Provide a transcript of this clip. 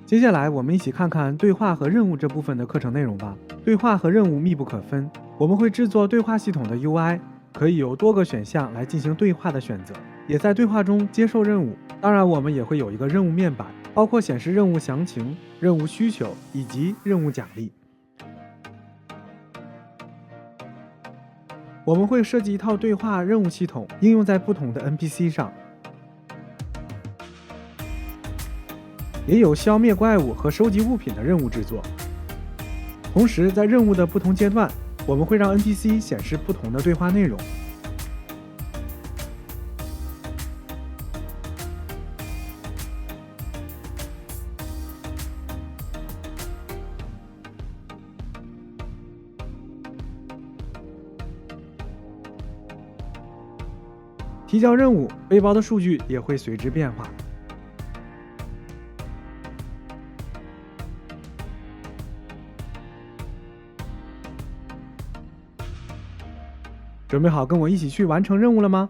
接下来我们一起看看对话和任务这部分的课程内容吧。对话和任务密不可分，我们会制作对话系统的 UI， 可以有多个选项来进行对话的选择，也在对话中接受任务。当然我们也会有一个任务面板，包括显示任务详情、任务需求以及任务奖励。我们会设计一套对话任务系统，应用在不同的 NPC 上，也有消灭怪物和收集物品的任务制作。同时在任务的不同阶段，我们会让 NPC 显示不同的对话内容。提交任务，背包的数据也会随之变化。准备好跟我一起去完成任务了吗？